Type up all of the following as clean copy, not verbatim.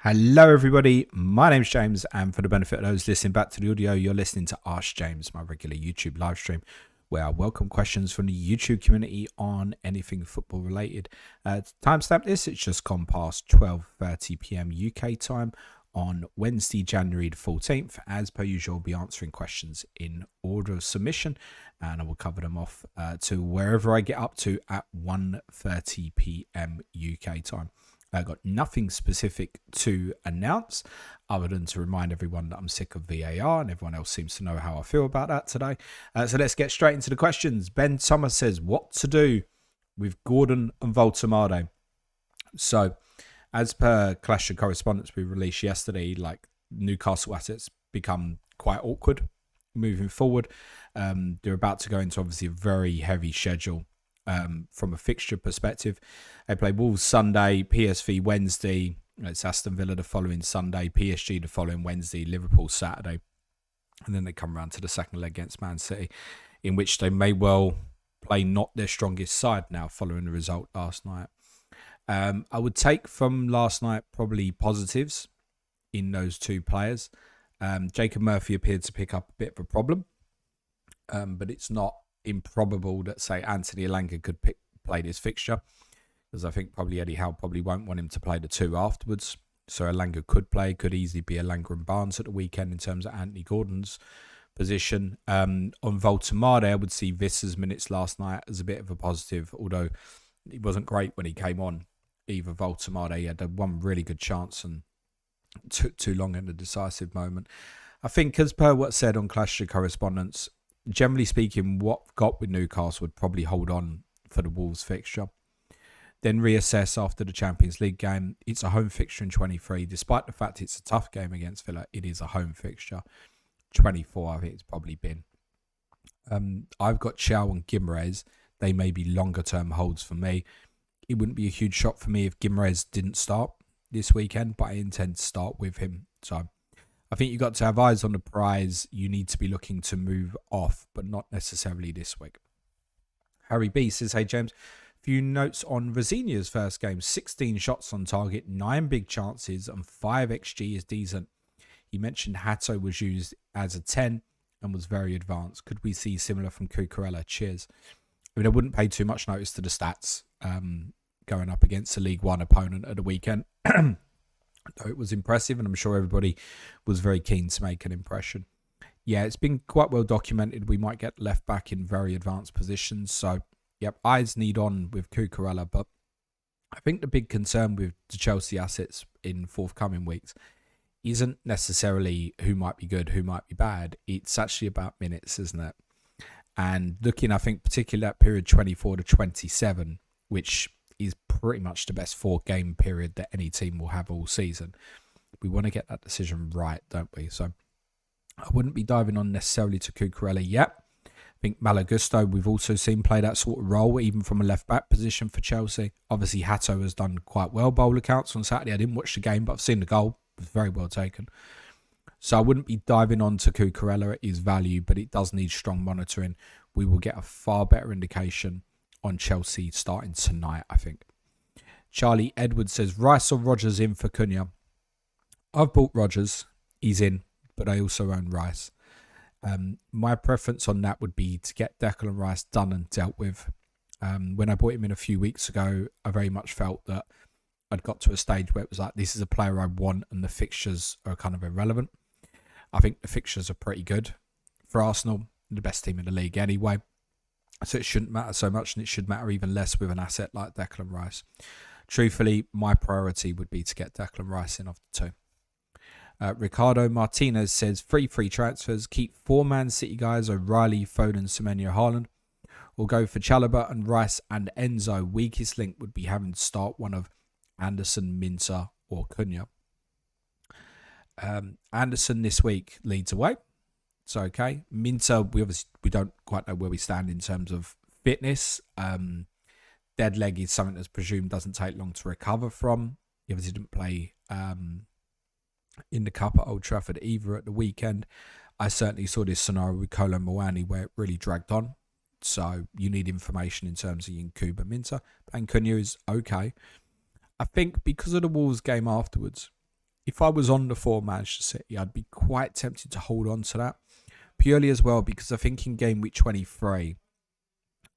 Hello everybody, my name's James, and for the benefit of those listening back to the audio, you're listening to Ask James, my regular YouTube live stream, where I welcome questions from the YouTube community on anything football related. To timestamp this, it's just gone past 12:30 p.m. UK time on Wednesday, January the 14th. As per usual, I'll be answering questions in order of submission, and I will cover them off to wherever I get up to at 1:30 p.m. UK time. I got nothing specific to announce other than to remind everyone that I'm sick of VAR, and everyone else seems to know how I feel about that today. So let's get straight into the questions. Ben Thomas says, what to do with Gordon and Voltemade? So as per Clash of Correspondence we released yesterday, like Newcastle assets become quite awkward moving forward. They're about to go into obviously a very heavy schedule. From a fixture perspective, they play Wolves Sunday, PSV Wednesday, it's Aston Villa the following Sunday, PSG the following Wednesday, Liverpool Saturday, and then they come around to the second leg against Man City, in which they may well play not their strongest side now following the result last night. I would take from last night probably positives in those two players. Jacob Murphy appeared to pick up a bit of a problem, but it's not improbable that, say, Anthony Elanga could play this fixture, because I think probably Eddie Howe probably won't want him to play the two afterwards. So Elanga could play, could easily be Elanga and Barnes at the weekend in terms of Anthony Gordon's position. On Voltemade, I would see Visser's minutes last night as a bit of a positive, although he wasn't great when he came on. Either Voltemade, he had one really good chance and took too long in the decisive moment. I think, as per what's said on Clash of Correspondence, generally speaking, what I've got with Newcastle would probably hold on for the Wolves fixture. Then reassess after the Champions League game. It's a home fixture in 23. Despite the fact it's a tough game against Villa, it is a home fixture. 24, I think it's probably been. I've got Chow and Guimaraes. They may be longer term holds for me. It wouldn't be a huge shock for me if Guimaraes didn't start this weekend, but I intend to start with him. So I think you've got to have eyes on the prize. You need to be looking to move off, but not necessarily this week. Harry B says, hey James, few notes on Rosinia's first game. 16 shots on target, 9 big chances, and 5 XG is decent. He mentioned Hato was used as a 10 and was very advanced. Could we see similar from Cucurella? Cheers. I mean, I wouldn't pay too much notice to the stats going up against a League One opponent at the weekend. Though it was impressive, and I'm sure everybody was very keen to make an impression. Yeah, it's been quite well documented. We might get left back in very advanced positions. So, yep, eyes need on with Cucurella. But I think the big concern with the Chelsea assets in forthcoming weeks isn't necessarily who might be good, who might be bad. It's actually about minutes, isn't it? And looking, I think, particularly at period 24 to 27, which is pretty much the best 4-game period that any team will have all season. We want to get that decision right, don't we? So I wouldn't be diving on necessarily to Cucurella yet. I think Malagusto, we've also seen play that sort of role, even from a left-back position for Chelsea. Obviously, Hato has done quite well bowler counts on Saturday. I didn't watch the game, but I've seen the goal. It was very well taken. So I wouldn't be diving on to Cucurella at his value, but it does need strong monitoring. We will get a far better indication on Chelsea starting tonight, I think. Charlie Edwards says, Rice or Rodgers in for Cunha? I've bought Rodgers. He's in, but I also own Rice. My preference on that would be to get Declan Rice done and dealt with. When I bought him in a few weeks ago, I very much felt that I'd got to a stage where it was like, this is a player I want and the fixtures are kind of irrelevant. I think the fixtures are pretty good for Arsenal, the best team in the league anyway. So it shouldn't matter so much, and it should matter even less with an asset like Declan Rice. Truthfully, my priority would be to get Declan Rice in of the two. Ricardo Martinez says, free transfers. Keep 4 Man City guys, O'Reilly, Foden, Semenyo, Haaland. Or go for Chalobah and Rice and Enzo. Weakest link would be having to start one of Anderson, Minter or Cunha. Anderson this week leads away. It's okay. Minter, we don't quite know where we stand in terms of fitness. Dead leg is something that's presumed doesn't take long to recover from. He obviously didn't play in the Cup at Old Trafford either at the weekend. I certainly saw this scenario with Kolo Muani where it really dragged on. So you need information in terms of Nkuba Minter. And Cunha is okay. I think because of the Wolves game afterwards, if I was on the for Manchester City, I'd be quite tempted to hold on to that. Purely as well, because I think in game week 23,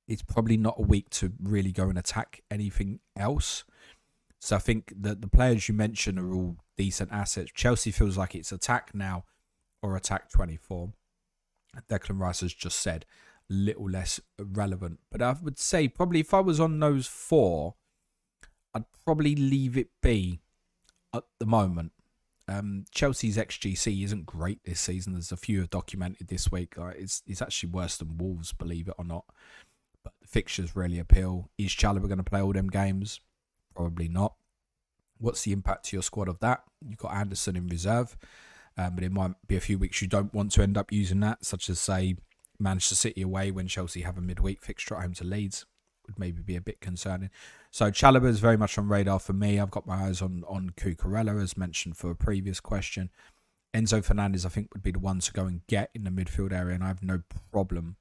it's probably not a week to really go and attack anything else. So I think that the players you mentioned are all decent assets. Chelsea feels like it's attack now or attack 24. Declan Rice has just said a little less relevant. But I would say probably if I was on those 4, I'd probably leave it be at the moment. Chelsea's XGC isn't great this season. There's a few have documented this week. It's actually worse than Wolves, believe it or not. But the fixtures really appeal. Is Chalobah going to play all them games? Probably not. What's the impact to your squad of that? You've got Anderson in reserve. But it might be a few weeks you don't want to end up using that, such as, say, Manchester City away when Chelsea have a midweek fixture at home to Leeds. Would maybe be a bit concerning. So Chalobah is very much on radar for me. I've got my eyes on Cucurella, as mentioned for a previous question. Enzo Fernandez, I think, would be the one to go and get in the midfield area, and I have no problem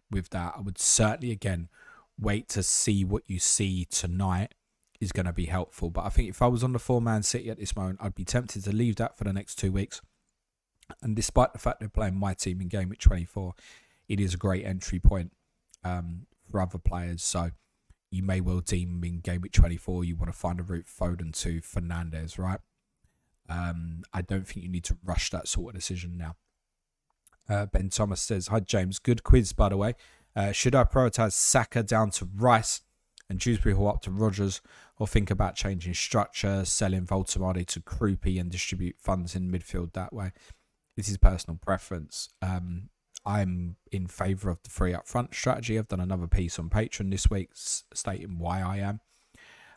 with that. I would certainly, again, wait to see what you see tonight is going to be helpful. But I think if I was on the 4-man City at this moment, I'd be tempted to leave that for the next 2 weeks. And despite the fact they're playing my team in game week 24, it is a great entry point for other players. So you may well deem in game week 24 you want to find a route Foden to Fernandez, right? I don't think you need to rush that sort of decision now. Ben Thomas says, hi James, good quiz by the way. Should I prioritise Saka down to Rice and Dewsbury Hall up to Rodgers, or think about changing structure, selling Voltemade to Krupi and distribute funds in midfield that way? This is personal preference. I'm in favour of the 3 up front strategy. I've done another piece on Patreon this week stating why I am.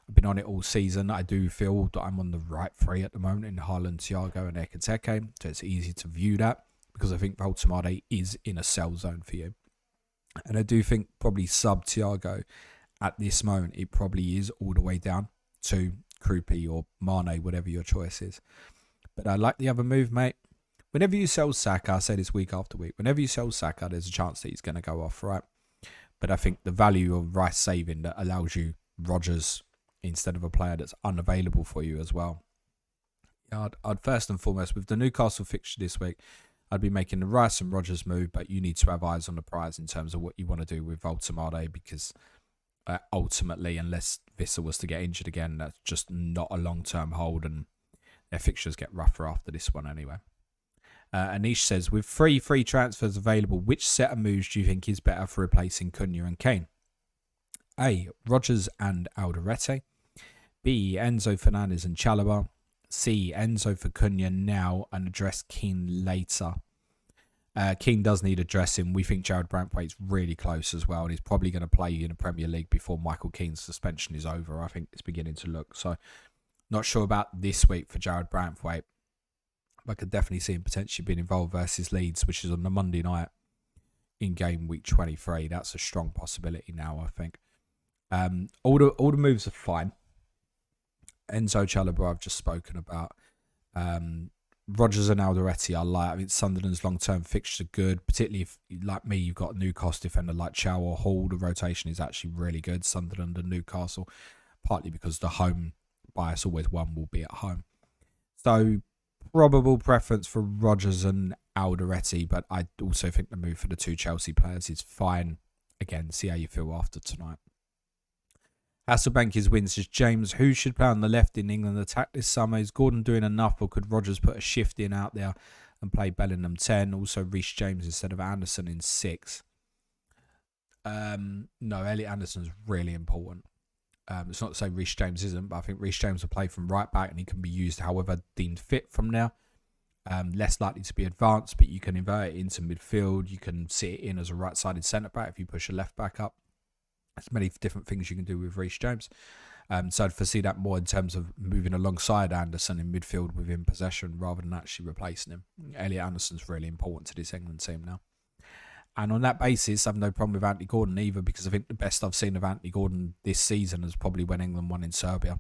I've been on it all season. I do feel that I'm on the right 3 at the moment in Haaland, Thiago and Ekiteke. So it's easy to view that because I think Voltemade is in a sell zone for you. And I do think probably sub Thiago at this moment, it probably is all the way down to Krupi or Mane, whatever your choice is. But I like the other move, mate. Whenever you sell Saka, I say this week after week, whenever you sell Saka, there's a chance that he's going to go off, right? But I think the value of Rice saving that allows you Rodgers instead of a player that's unavailable for you as well. I'd first and foremost, with the Newcastle fixture this week, I'd be making the Rice and Rodgers move, but you need to have eyes on the prize in terms of what you want to do with Voltemade, because ultimately, unless Vissa was to get injured again, that's just not a long-term hold, and their fixtures get rougher after this one anyway. Anish says, with 3 free transfers available, which set of moves do you think is better for replacing Cunha and Kane? A. Rodgers and Alderete. B. Enzo Fernandez and Chalobah. C. Enzo for Cunha now and address Keane later. Keane does need addressing. We think Jared Brantwaite's really close as well, and he's probably going to play in the Premier League before Michael Keane's suspension is over. I think it's beginning to look. So, not sure about this week for Jared Brantwaite. I could definitely see him potentially being involved versus Leeds, which is on the Monday night in game week 23. That's a strong possibility now, I think. All the moves are fine. Enzo Chalobah I've just spoken about. Rodgers and Alderete I like. I mean, Sunderland's long-term fixtures are good, particularly if, like me, you've got a Newcastle defender like Chow or Hall. The rotation is actually really good, Sunderland and Newcastle, partly because the home bias, always one will be at home. So, probable preference for Rodgers and Alderete, but I also think the move for the 2 Chelsea players is fine. Again, see how you feel after tonight. Hasselbank is wins says, James, who should play on the left in England attack this summer? Is Gordon doing enough, or could Rodgers put a shift in out there and play Bellingham 10? Also, Reece James instead of Anderson in 6. No, Elliot Anderson's really important. It's not to say Reece James isn't, but I think Reece James will play from right back and he can be used however deemed fit from now. Less likely to be advanced, but you can invert it into midfield. You can sit it in as a right-sided centre-back if you push a left-back up. There's many different things you can do with Reece James. So I'd foresee that more in terms of moving alongside Anderson in midfield within possession rather than actually replacing him. Elliot Anderson's really important to this England team now. And on that basis, I have no problem with Anthony Gordon either, because I think the best I've seen of Anthony Gordon this season is probably when England won in Serbia.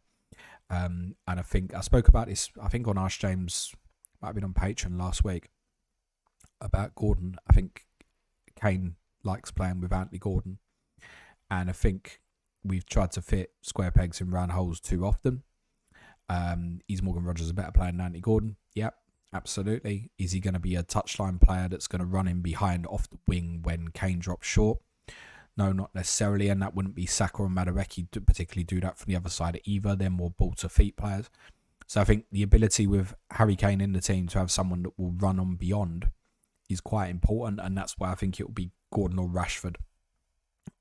And I think I spoke about this, I think on Ask James, might have been on Patreon last week, about Gordon. I think Kane likes playing with Anthony Gordon. And I think we've tried to fit square pegs in round holes too often. Is Morgan Rogers a better player than Anthony Gordon? Yep, absolutely. Is he going to be a touchline player that's going to run in behind off the wing when Kane drops short? No, not necessarily, and that wouldn't be Saka or Madueke to particularly do that from the other side either. They're more ball-to-feet players. So I think the ability with Harry Kane in the team to have someone that will run on beyond is quite important, and that's why I think it will be Gordon or Rashford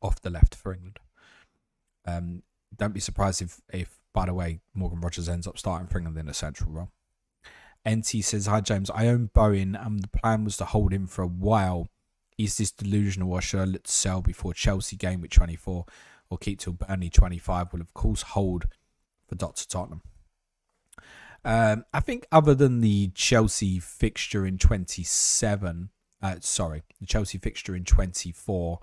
off the left for England. Don't be surprised if, by the way, Morgan Rogers ends up starting for England in a central role. NT says, hi James, I own Bowen and the plan was to hold him for a while. Is this delusional or should I look to sell before Chelsea game with 24 or keep till Burnley 25? Will of course hold for Dr. Tottenham. I think other than the Chelsea fixture in 27, the Chelsea fixture in 24,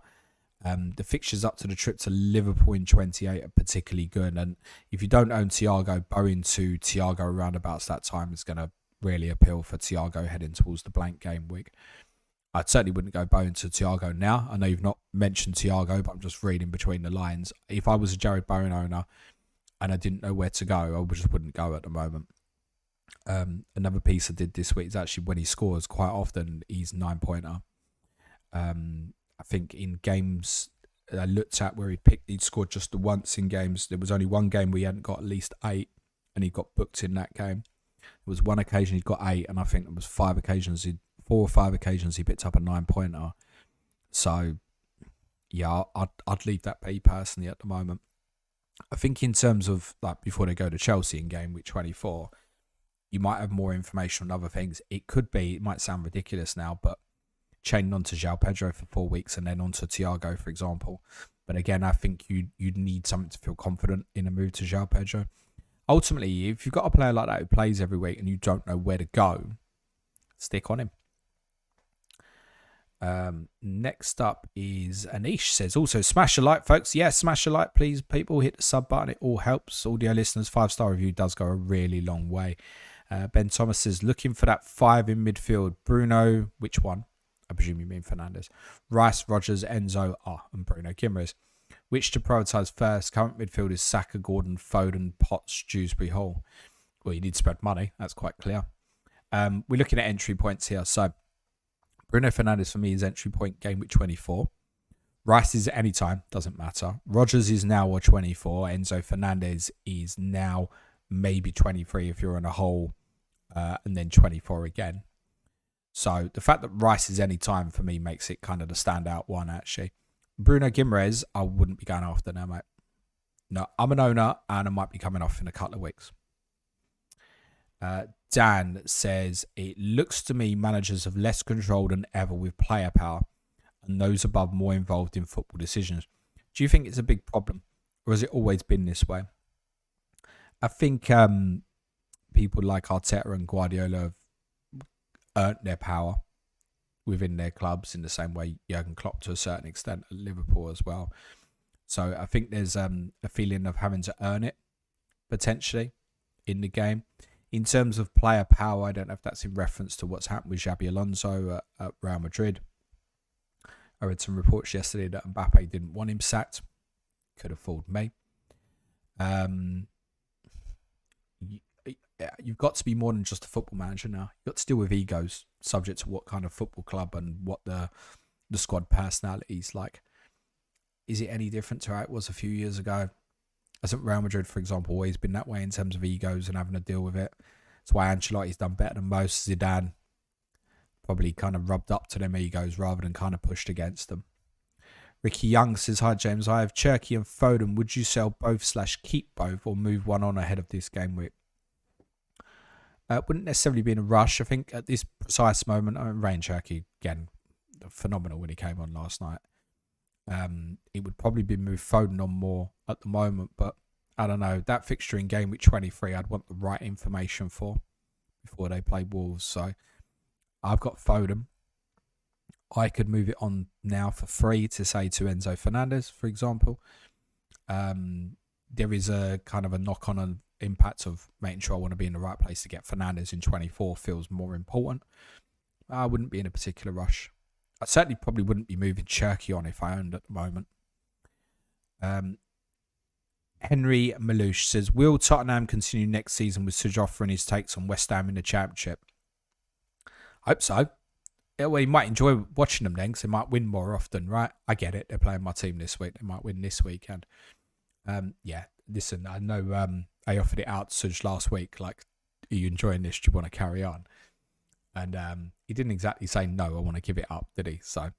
the fixtures up to the trip to Liverpool in 28 are particularly good. And if you don't own Thiago, Bowen to Thiago around about that time is going to really appeal for Thiago heading towards the blank game week. I certainly wouldn't go Bowen to Thiago now. I know you've not mentioned Thiago, but I'm just reading between the lines. If I was a Jared Bowen owner and I didn't know where to go, I just wouldn't go at the moment. Another piece I did this week is actually when he scores, quite often he's 9-pointer. I think in games I looked at where he'd scored just once in games. There was only one game where he hadn't got at least 8 and he got booked in that game. There was one occasion he got 8 and I think there was 4 or 5 occasions he picked up a 9-pointer. So yeah, I'd leave that be personally at the moment. I think in terms of like before they go to Chelsea in game week 24, you might have more information on other things. It might sound ridiculous now, but chaining on to João Pedro for 4 weeks and then on to Thiago, for example. But again, I think you'd need something to feel confident in a move to João Pedro. Ultimately, if you've got a player like that who plays every week and you don't know where to go, stick on him. Next up is Anish says, also smash a like, folks. Yeah, smash a like, please. People hit the sub button. It all helps. Audio listeners, 5-star review does go a really long way. Ben Thomas says, looking for that 5 in midfield. Bruno, which one? I presume you mean Fernandes. Rice, Rogers, Enzo, and Bruno Guimaraes. Which to prioritise first? Current midfield is Saka, Gordon, Foden, Potts, Dewsbury, Hall. Well, you need to spread money. That's quite clear. We're looking at entry points here. So Bruno Fernandes for me is entry point game week 24. Rice is at any time. Doesn't matter. Rogers is now or 24. Enzo Fernandez is now maybe 23 if you're on a whole. And then 24 again. So the fact that Rice is any time for me makes it kind of the standout one, actually. Bruno Guimaraes, I wouldn't be going after now, mate. No, I'm an owner and I might be coming off in a couple of weeks. Dan says, it looks to me managers have less control than ever with player power and those above more involved in football decisions. Do you think it's a big problem or has it always been this way? I think people like Arteta and Guardiola have earned their power within their clubs in the same way Jurgen Klopp to a certain extent at Liverpool as well. So I think there's a feeling of having to earn it potentially in the game. In terms of player power, I don't know if that's in reference to what's happened with Xabi Alonso at Real Madrid. I read some reports yesterday that Mbappe didn't want him sacked. Could have fooled me. You've got to be more than just a football manager now. You've got to deal with egos, subject to what kind of football club and what the squad personality is like. Is it any different to how it was a few years ago? Hasn't Real Madrid, for example, always been that way in terms of egos and having to deal with it? That's why Ancelotti's done better than most. Zidane probably kind of rubbed up to them egos rather than kind of pushed against them. Ricky Young says, hi James, I have Cherki and Foden. Would you sell both / keep both or move one on ahead of this game week? Wouldn't necessarily be in a rush. I think at this precise moment, Ryan Cherki, again, phenomenal when he came on last night. It would probably be moved Foden on more at the moment, but I don't know. That fixture in game week 23, I'd want the right information for before they play Wolves. So I've got Foden. I could move it on now for free to say to Enzo Fernandez, for example. There is a kind of a knock-on impact of making sure I want to be in the right place to get Fernandez in 24 feels more important. I wouldn't be in a particular rush. I certainly probably wouldn't be moving Cherki on if I owned at the moment. Henry Malouche says, will Tottenham continue next season with Suj offering his takes on West Ham in the Championship? I hope so. Well, he might enjoy watching them then because they might win more often, right? I get it. They're playing my team this week. They might win this weekend. Yeah, listen, I know I offered it out to Suj last week. Like, are you enjoying this? Do you want to carry on? And he didn't exactly say, no, I want to give it up, did he? So,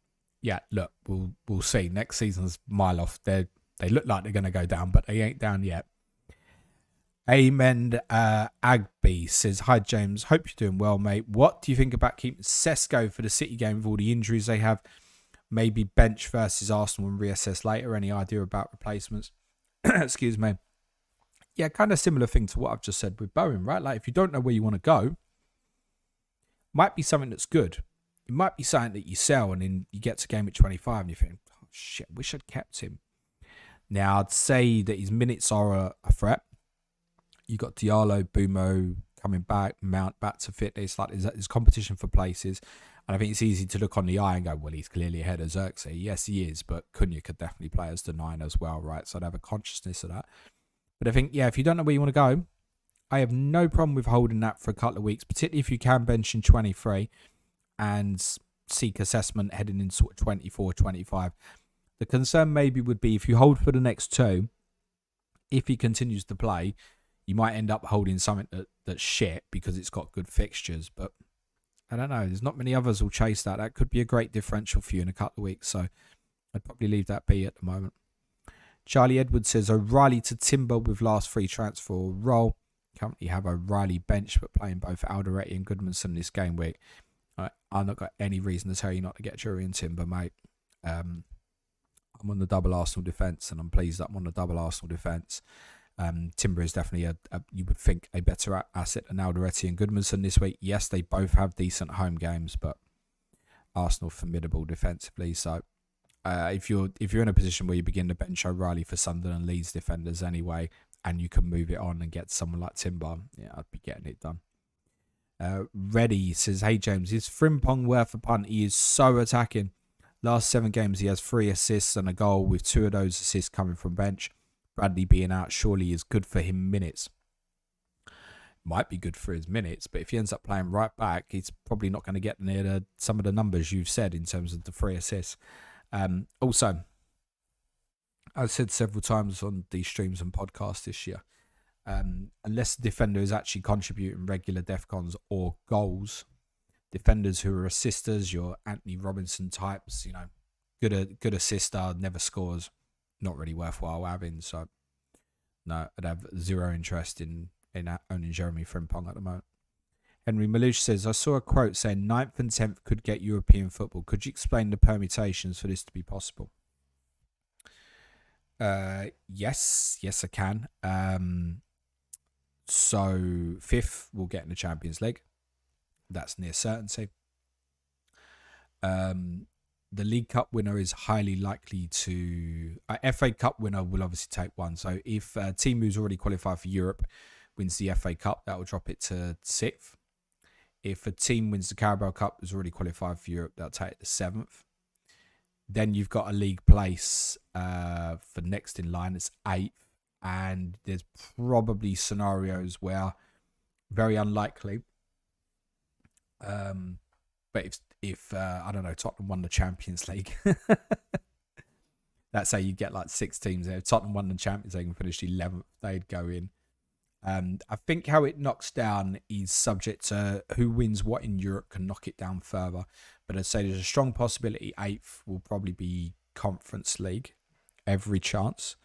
yeah, look, we'll see. Next season's mile off. They look like they're going to go down, but they ain't down yet. Amen Agby says, hi, James. Hope you're doing well, mate. What do you think about keeping Sesko for the City game with all the injuries they have? Maybe bench versus Arsenal and reassess later. Any idea about replacements? Excuse me. Yeah, kind of similar thing to what I've just said with Bowen, right? Like, if you don't know where you want to go, might be something that's good. It might be something that you sell and then you get to game at 25 and you think, oh, shit, wish I'd kept him. Now, I'd say that his minutes are a threat. You got Diallo, Bumo coming back, Mount back to fitness. Like, there's competition for places. And I think it's easy to look on the eye and go, well, he's clearly ahead of Xerxes. Yes, he is, but Cunha could definitely play as the 9 as well, right? So I'd have a consciousness of that. But I think, yeah, if you don't know where you want to go, I have no problem with holding that for a couple of weeks, particularly if you can bench in 23 and seek assessment heading in sort of 24, 25. The concern maybe would be if you hold for the next 2, if he continues to play, you might end up holding something that's shit because it's got good fixtures. But I don't know. There's not many others who'll chase that. That could be a great differential for you in a couple of weeks. So I'd probably leave that be at the moment. Charlie Edwards says, O'Reilly to Timber with last free transfer role. Currently have O'Reilly bench, but playing both Alderete and Goodmanson this game week. I've not got any reason to tell you not to get Jury and Timber, mate. I'm on the double Arsenal defence, and I'm pleased that I'm on the double Arsenal defence. Timber is definitely you would think, a better asset than Alderete and Goodmanson this week. Yes, they both have decent home games, but Arsenal formidable defensively. So if you're in a position where you begin to bench O'Reilly for Sunderland and Leeds defenders anyway, and you can move it on and get someone like Timber, yeah, I'd be getting it done. Reddy says, hey James, is Frimpong worth a punt? He is so attacking. Last 7 games he has 3 assists and a goal, with 2 of those assists coming from bench. Bradley being out surely is good for him minutes. Might be good for his minutes, but if he ends up playing right back, he's probably not going to get near some of the numbers you've said in terms of the 3 assists. Also, I've said several times on these streams and podcasts this year, unless the defender is actually contributing regular DEFCONs or goals, defenders who are assisters, your Anthony Robinson types, you know, good assister, never scores, not really worthwhile having. So, no, I'd have zero interest in owning Jeremy Frimpong at the moment. Henry Malouche says, I saw a quote saying 9th and 10th could get European football. Could you explain the permutations for this to be possible? Yes, I can. So 5th will get in the Champions League. That's near certainty. The League Cup winner is highly likely to... FA Cup winner will obviously take one. So if a team who's already qualified for Europe wins the FA Cup, that will drop it to 6th. If a team wins the Carabao Cup who's already qualified for Europe, that'll take it to 7th. Then you've got a league place for next in line. It's 8th. And there's probably scenarios where, very unlikely, but if I don't know, Tottenham won the Champions League, let's say you get like 6 teams there. If Tottenham won the Champions League and finished 11th, they'd go in. I think how it knocks down is subject to who wins what in Europe can knock it down further. But I'd say there's a strong possibility 8th will probably be Conference League, every chance,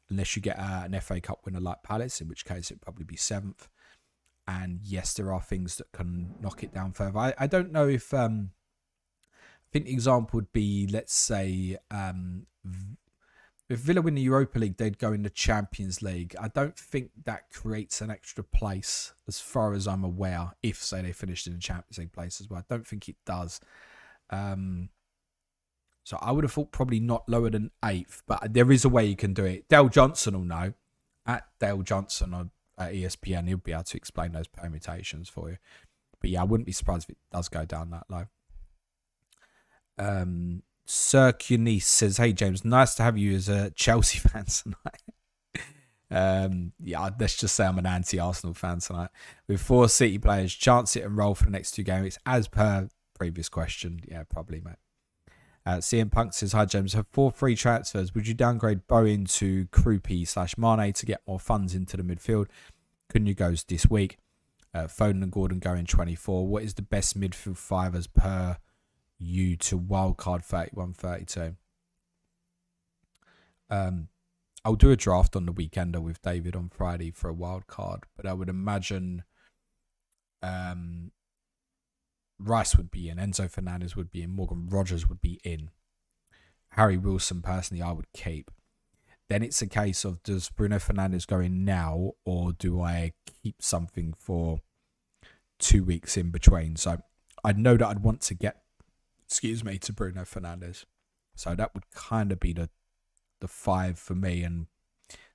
unless you get an FA Cup winner like Palace, in which case it'd probably be 7th. And yes, there are things that can knock it down further. I don't know if... I think the example would be, let's say, if Villa win the Europa League, they'd go in the Champions League. I don't think that creates an extra place, as far as I'm aware, if, say, they finished in the Champions League place as well. I don't think it does. So I would have thought probably not lower than 8th, but there is a way you can do it. Dale Johnson will know. At Dale Johnson on ESPN, he'll be able to explain those permutations for you. But yeah, I wouldn't be surprised if it does go down that low. Sir Cunice says, hey James, nice to have you as a Chelsea fan tonight. Yeah, let's just say I'm an anti-Arsenal fan tonight. With 4 City players, chance it and roll for the next 2 games. As per previous question, yeah, probably, mate. CM Punk says, hi, James. Have 4 free transfers. Would you downgrade Bowen to Krupi/Mane to get more funds into the midfield? Cunha goes this week. Foden and Gordon go in 24. What is the best midfield 5 as per you to wildcard 31-32? I'll do a draft on the weekender with David on Friday for a wild card, but I would imagine Rice would be in, Enzo Fernandez would be in, Morgan Rogers would be in. Harry Wilson, personally, I would keep. Then it's a case of, does Bruno Fernandes go in now, or do I keep something for 2 weeks in between? So I know that I'd want to get, to Bruno Fernandes. So that would kind of be the 5 for me, and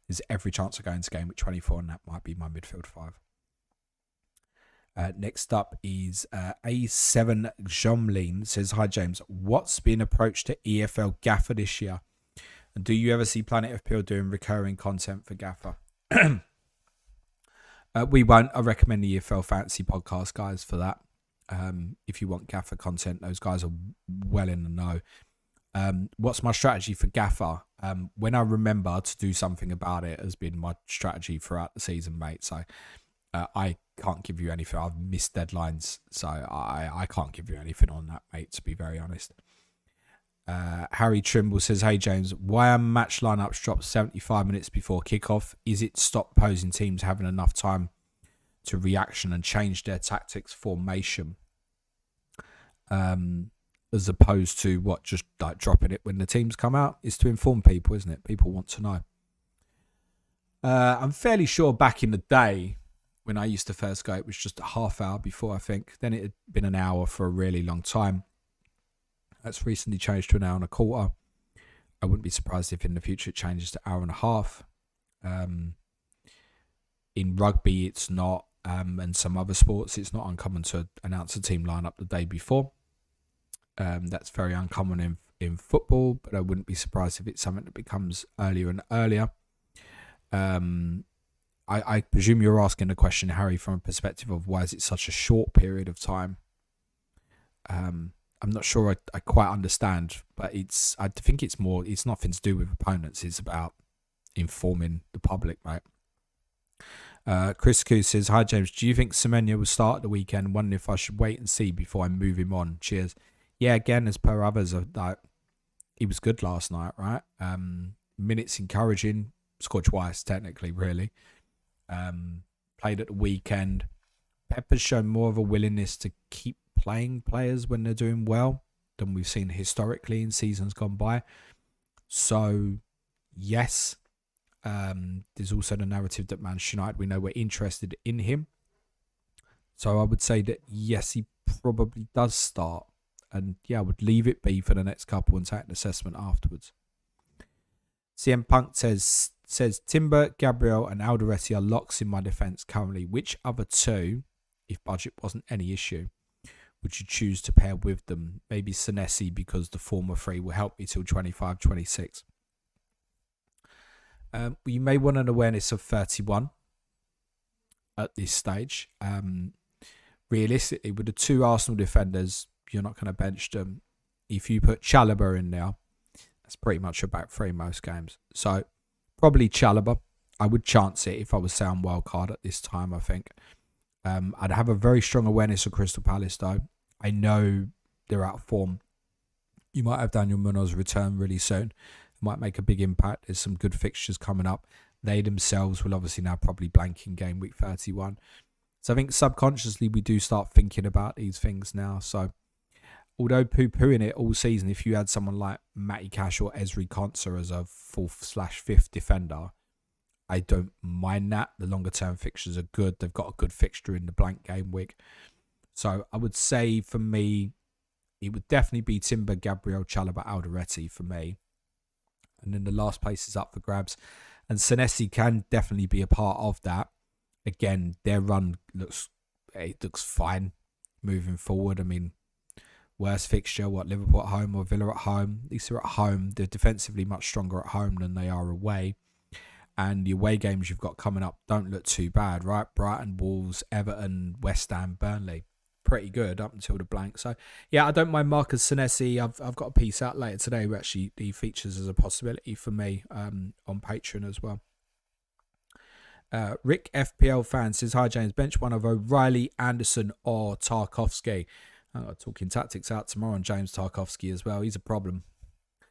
there's every chance of going to game with 24, and that might be my midfield 5. Next up is A7 Jomlin says, hi James, what's been approached to EFL Gaffer this year? And do you ever see Planet FPL doing recurring content for Gaffer? We won't. I recommend the EFL Fantasy podcast, guys, for that. If you want Gaffer content, those guys are well in the know. What's my strategy for Gaffer? When I remember to do something about it has been my strategy throughout the season, mate. So I can't give you anything. I've missed deadlines, so I can't give you anything on that, mate, to be very honest. Harry Trimble says, hey James, why are match lineups dropped 75 minutes before kickoff? Is it stop opposing teams having enough time to reaction and change their tactics formation? As opposed to what, just like dropping it when the teams come out? Is to inform people, isn't it? People want to know. I'm fairly sure back in the day when I used to first go, it was just a half hour before, I think. Then it had been an hour for a really long time. That's recently changed to an hour and a quarter. I wouldn't be surprised if in the future it changes to hour and a half. In rugby, it's not, and some other sports, it's not uncommon to announce a team lineup the day before. That's very uncommon in football, but I wouldn't be surprised if it's something that becomes earlier and earlier. I presume you're asking the question, Harry, from a perspective of why is it such a short period of time? I'm not sure I quite understand, but I think it's nothing to do with opponents. It's about informing the public, right? Chris Koo says, hi James, do you think Semenya will start the weekend? Wondering if I should wait and see before I move him on. Cheers. Yeah, again, as per others, he was good last night, right? Minutes encouraging, scored twice technically, really. Played at the weekend. Pepper's shown more of a willingness to keep playing players when they're doing well than we've seen historically in seasons gone by. So, yes, there's also the narrative that Manchester United, we know we're interested in him. So I would say that, yes, he probably does start. And, yeah, I would leave it be for the next couple and take an assessment afterwards. CM Punk says Timber, Gabriel and Alderete are locks in my defence currently. Which other two, if budget wasn't any issue, would you choose to pair with them? Maybe Senesi, because the former 3 will help me till 25-26. You may want an awareness of 31 at this stage. Realistically, with the 2 Arsenal defenders, you're not going to bench them. If you put Chalobah in there, that's pretty much about 3 most games. So probably Chalobah. I would chance it if I was saying wild card at this time, I think. I'd have a very strong awareness of Crystal Palace, though. I know they're out of form. You might have Daniel Munoz return really soon. It might make a big impact. There's some good fixtures coming up. They themselves will obviously now probably blank in game week 31. So I think subconsciously we do start thinking about these things now. So although poo-pooing it all season, if you had someone like Matty Cash or Ezri Konsa as a 4th/5th defender, I don't mind that. The longer term fixtures are good. They've got a good fixture in the blank game week. So I would say for me, it would definitely be Timber, Gabriel, Chalobah, Alderete for me. And then the last place is up for grabs. And Senesi can definitely be a part of that. Again, their run looks fine moving forward. I mean, worst fixture, Liverpool at home or Villa at home? At least they're at home. They're defensively much stronger at home than they are away. And the away games you've got coming up don't look too bad, right? Brighton, Wolves, Everton, West Ham, Burnley. Pretty good up until the blank. So, yeah, I don't mind Marcus Senesi. I've got a piece out later today where actually he features as a possibility for me on Patreon as well. Rick FPL fan says, hi James, bench one of O'Reilly, Anderson or Tarkowski. Talking tactics out tomorrow on James Tarkowski as well. He's a problem.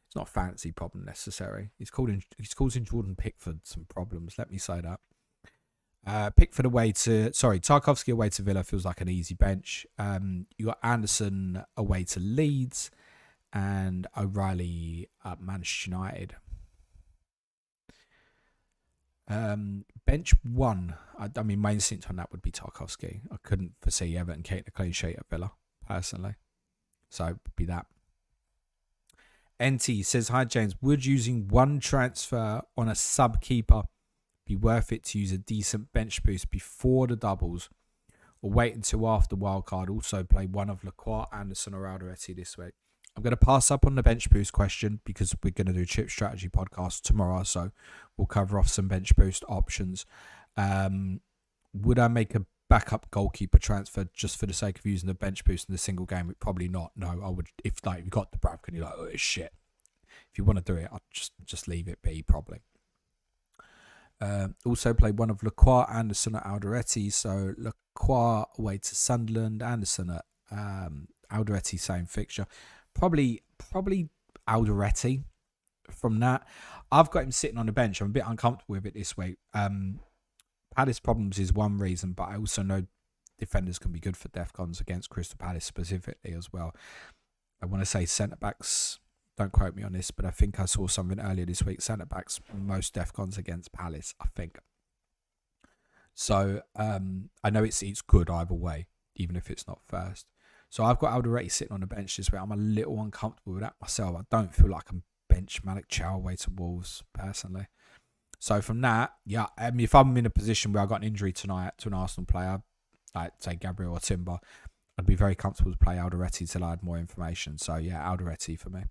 It's not a fantasy problem necessarily. He's causing Jordan Pickford some problems. Let me say that. Tarkowski away to Villa feels like an easy bench. You got Anderson away to Leeds and O'Reilly at Manchester United. Bench one. I mean, my instinct on that would be Tarkowski. I couldn't foresee Everton keeping a clean sheet at Villa, personally. So, it would be that. NT says, hi James, would using one transfer on a sub keeper be worth it to use a decent bench boost before the doubles, or wait until after wildcard? Also play one of Lacroix, Anderson or Alderete this week. I'm going to pass up on the bench boost question because we're going to do a chip strategy podcast tomorrow, so we'll cover off some bench boost options. Would I make a backup goalkeeper transfer just for the sake of using the bench boost in the single game? Probably not. No, I would. If you got the Bravka and you're like, oh shit. If you want to do it, I'll just leave it be probably. Also play one of Lacroix, Anderson at Alderete. So Lacroix away to Sunderland, Anderson at Alderete, same fixture. Probably Alderete from that. I've got him sitting on the bench. I'm a bit uncomfortable with it this week. Palace problems is one reason, but I also know defenders can be good for DEFCONs against Crystal Palace specifically as well. I want to say centre-backs, don't quote me on this, but I think I saw something earlier this week. Centre-backs, most DEFCONs against Palace, I think. So I know it's good either way, even if it's not first. So I've got Alderete sitting on the bench this week. I'm a little uncomfortable with that myself. I don't feel like I'm bench Malik Chow away to Wolves, personally. So from that, yeah, I mean, if I'm in a position where I got an injury tonight to an Arsenal player, like say Gabriel or Timber, I'd be very comfortable to play Alderete till I had more information. So yeah, Alderete for me.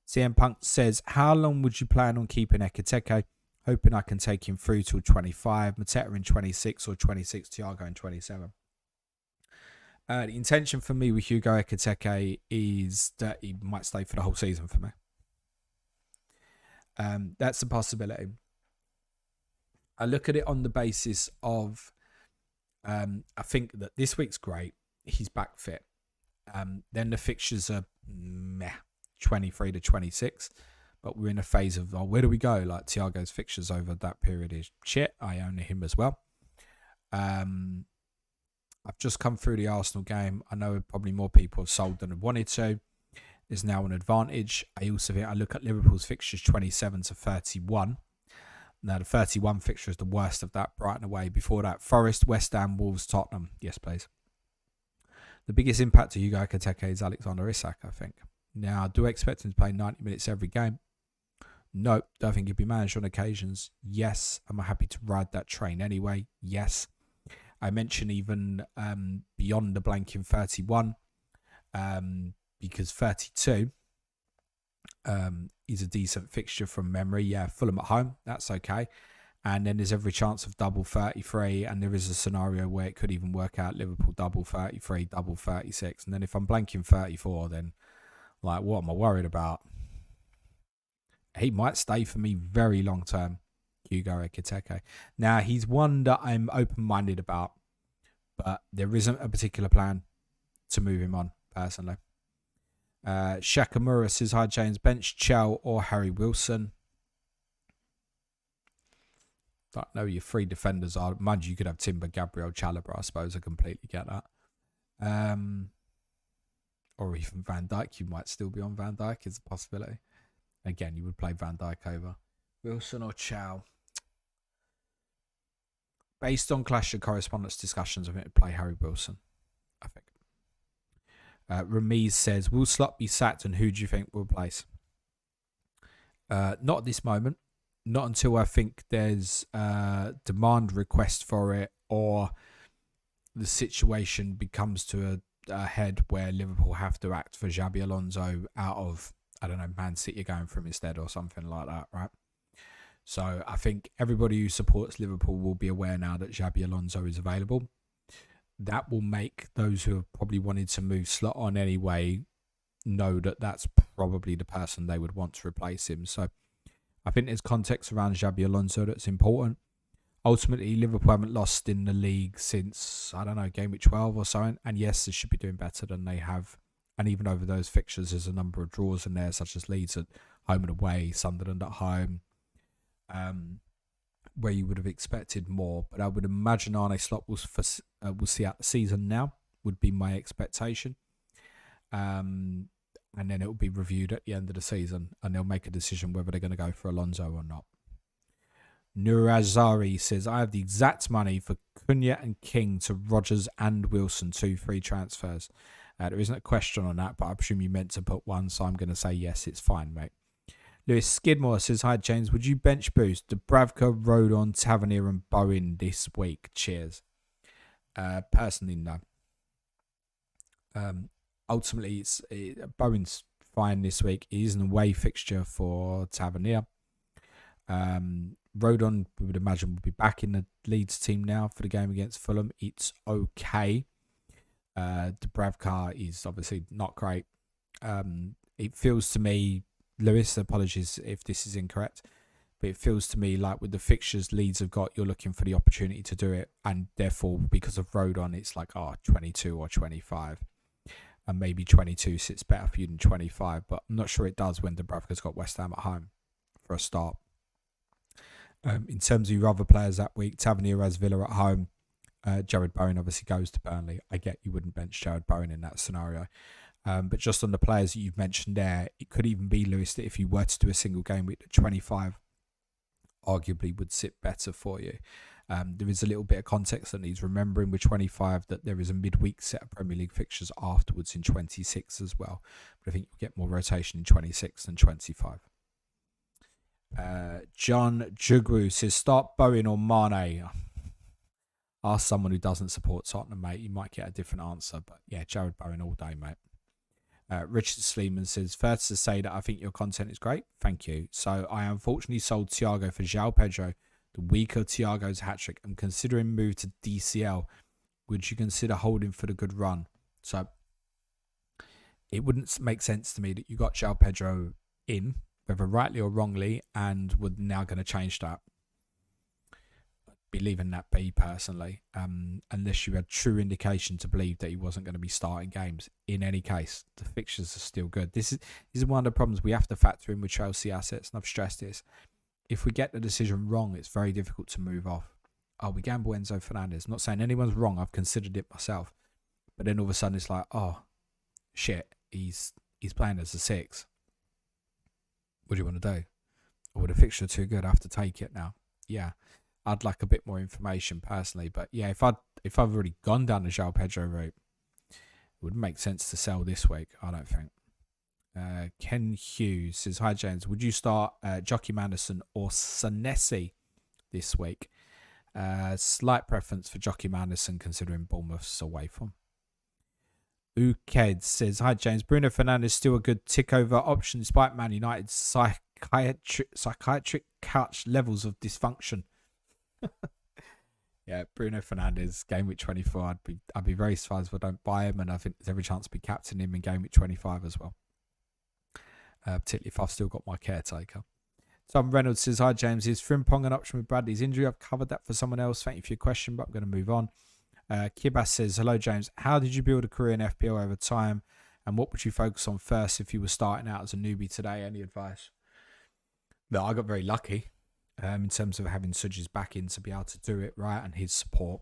CM Punk says, how long would you plan on keeping Ekiteke? Hoping I can take him through till 25, Mateta in 26 or 26, Thiago in 27. The intention for me with Hugo Ekiteke is that he might stay for the whole season for me. That's a possibility. I look at it on the basis of, I think that this week's great. He's back fit. Then the fixtures are meh, 23 to 26. But we're in a phase of, where do we go? Like Thiago's fixtures over that period is shit. I own him as well. I've just come through the Arsenal game. I know probably more people have sold than have wanted to. There's now an advantage. I also think I look at Liverpool's fixtures 27 to 31. Now the 31 fixture is the worst of that, Brighton away. Before that, Forest, West Ham, Wolves, Tottenham. Yes, please. The biggest impact to Hugo Ekiteke is Alexander Isak, I think. Now, do I expect him to play 90 minutes every game? No. Do I think he'll be managed on occasions? Yes. Am I happy to ride that train anyway? Yes. I mentioned even beyond the blank in 31, because 32 is a decent fixture from memory. Yeah, Fulham at home, that's okay. And then there's every chance of double 33, and there is a scenario where it could even work out Liverpool double 33, double 36. And then if I'm blanking 34, then like, what am I worried about? He might stay for me very long term, Hugo Ekiteke. Now, he's one that I'm open-minded about, but there isn't a particular plan to move him on, personally. Shakamura says, hi James, bench Chell or Harry Wilson? Don't know your three defenders are. Mind you could have Timber, Gabriel, Chalobah, I suppose. I completely get that. Or even Van Dijk. You might still be on Van Dijk is a possibility. Again, you would play Van Dijk over Wilson or Chow. Based on Clash of Correspondence discussions, I'm going to play Harry Wilson, I think. Ramiz says, will Slot be sacked and who do you think will replace? Not at this moment. Not until I think there's a demand request for it or the situation becomes to a head where Liverpool have to act for Xabi Alonso out of, I don't know, Man City going for him instead or something like that, right? So I think everybody who supports Liverpool will be aware now that Xabi Alonso is available. That will make those who have probably wanted to move slot on anyway know that that's probably the person they would want to replace him. So I think there's context around Xabi Alonso that's important. Ultimately, Liverpool haven't lost in the league since, I don't know, game week 12 or so. And yes, they should be doing better than they have. And even over those fixtures, there's a number of draws in there, such as Leeds at home and away, Sunderland at home, where you would have expected more. But I would imagine Arne Slot will see out the season now, would be my expectation. And then it will be reviewed at the end of the season, and they'll make a decision whether they're going to go for Alonso or not. Nurazari says, I have the exact money for Cunha and King to Rodgers and Wilson, 2 free transfers. There isn't a question on that, but I presume you meant to put one, so I'm going to say yes, it's fine, mate. Lewis Skidmore says, hi, James. Would you bench boost Dubravka, Rodon, Tavernier and Bowen this week? Cheers. Personally, no. Ultimately, Bowen's fine this week. It is an away fixture for Tavernier. Rodon, we would imagine, will be back in the Leeds team now for the game against Fulham. It's okay. Dubravka is obviously not great. It feels to me, Lewis, apologies if this is incorrect, but it feels to me like with the fixtures Leeds have got, you're looking for the opportunity to do it, and therefore because of Rodon, it's like 22 or 25, and maybe 22 sits better for you than 25, but I'm not sure it does when Dubravka's got West Ham at home for a start. In terms of your other players that week, Tavernier has Villa at home. Jared Bowen obviously goes to Burnley. I get you wouldn't bench Jared Bowen in that scenario. But just on the players that you've mentioned there, it could even be, Lewis, that if you were to do a single game week, 25 arguably would sit better for you. There is a little bit of context that needs remembering with 25 that there is a midweek set of Premier League fixtures afterwards in 26 as well. But I think you'll get more rotation in 26 than 25. John Jugru says, start Bowen or Mane. Ask someone who doesn't support Tottenham, mate. You might get a different answer. But yeah, Jared Bowen all day, mate. Richard Sleeman says, fair to say that I think your content is great. Thank you. So I unfortunately sold Thiago for João Pedro the week of Thiago's hat-trick. I'm considering move to DCL. Would you consider holding for the good run? So it wouldn't make sense to me that you got João Pedro in, whether rightly or wrongly, and we're now going to change that. Be leaving that be personally, unless you had true indication to believe that he wasn't going to be starting games. In any case, the fixtures are still good. This is one of the problems we have to factor in with Chelsea assets, and I've stressed this. If we get the decision wrong, it's very difficult to move off. Oh, we gamble Enzo Fernandez. I'm not saying anyone's wrong. I've considered it myself, but then all of a sudden it's like, oh shit, he's playing as a 6. What do you want to do? Oh, the fixture too good. I have to take it now. Yeah. I'd like a bit more information personally, but yeah, if I've already gone down the João Pedro route, it wouldn't make sense to sell this week, I don't think. Ken Hughes says, hi James, would you start Jockey Manderson or Senesi this week? Slight preference for Jockey Manderson considering Bournemouth's away from. Uked says, hi James, Bruno Fernandes still a good tick over option despite Man United's psychiatric couch levels of dysfunction. Yeah, Bruno Fernandes, game week 24. I'd be very surprised if I don't buy him, and I think there's every chance to be captaining him in game week 25 as well. Particularly if I've still got my caretaker. Tom Reynolds says, hi James, is Frimpong an option with Bradley's injury? I've covered that for someone else. Thank you for your question, but I'm going to move on. Kibas says, hello James, how did you build a career in FPL over time, and what would you focus on first if you were starting out as a newbie today? Any advice? No, I got very lucky. In terms of having Sudge's back in to be able to do it right and his support.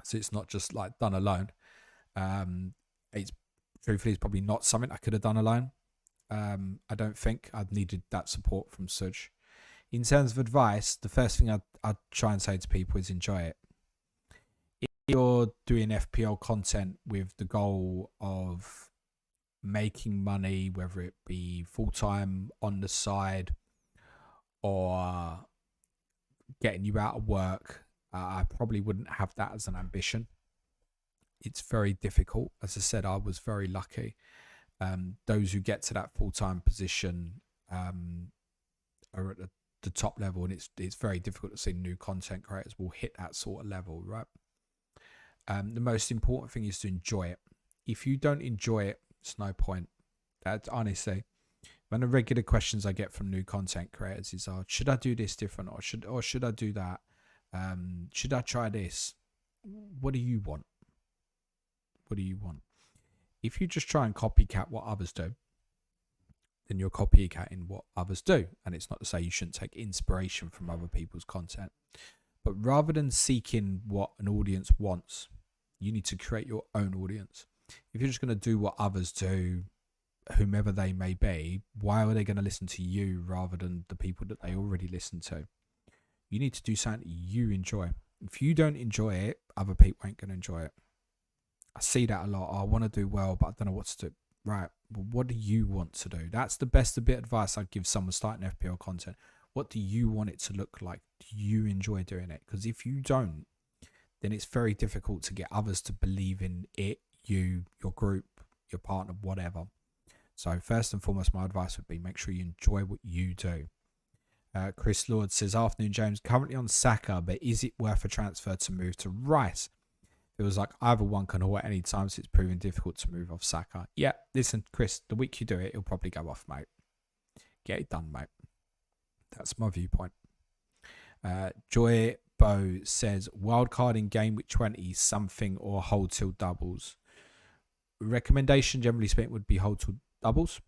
So it's not just like done alone. It's truthfully, it's probably not something I could have done alone. I don't think I'd needed that support from Sudge. In terms of advice, the first thing I'd try and say to people is enjoy it. If you're doing FPL content with the goal of making money, whether it be full-time on the side, or getting you out of work, I probably wouldn't have that as an ambition. It's very difficult. As I said, I was very lucky. Those who get to that full-time position are at the the top level, and it's very difficult to see new content creators will hit that sort of level, right? The most important thing is to enjoy it. If you don't enjoy it, it's no point. That's honestly one of the regular questions I get from new content creators is, "Oh, should I do this different, or should I do that? Should I try this?" What do you want? What do you want? If you just try and copycat what others do, then you're copycatting what others do. And it's not to say you shouldn't take inspiration from other people's content. But rather than seeking what an audience wants, you need to create your own audience. If you're just going to do what others do, whomever they may be, why are they going to listen to you rather than the people that they already listen to? You need to do something you enjoy. If you don't enjoy it, other people ain't going to enjoy it. I see that a lot. I want to do well, but I don't know what to do. Right. Well, what do you want to do? That's the best bit of advice I'd give someone starting FPL content. What do you want it to look like? Do you enjoy doing it? Because if you don't, then it's very difficult to get others to believe in it, you, your group, your partner, whatever. So first and foremost, my advice would be make sure you enjoy what you do. Chris Lord says, "Afternoon, James. Currently on Saka, but is it worth a transfer to move to Rice? It was like either one can haul at any time, so it's proving difficult to move off Saka." Yeah, listen, Chris, the week you do it, it'll probably go off, mate. Get it done, mate. That's my viewpoint. Joy Bo says, "Wildcard in game week 20, something or hold till doubles." Recommendation, generally speaking, would be hold till doubles.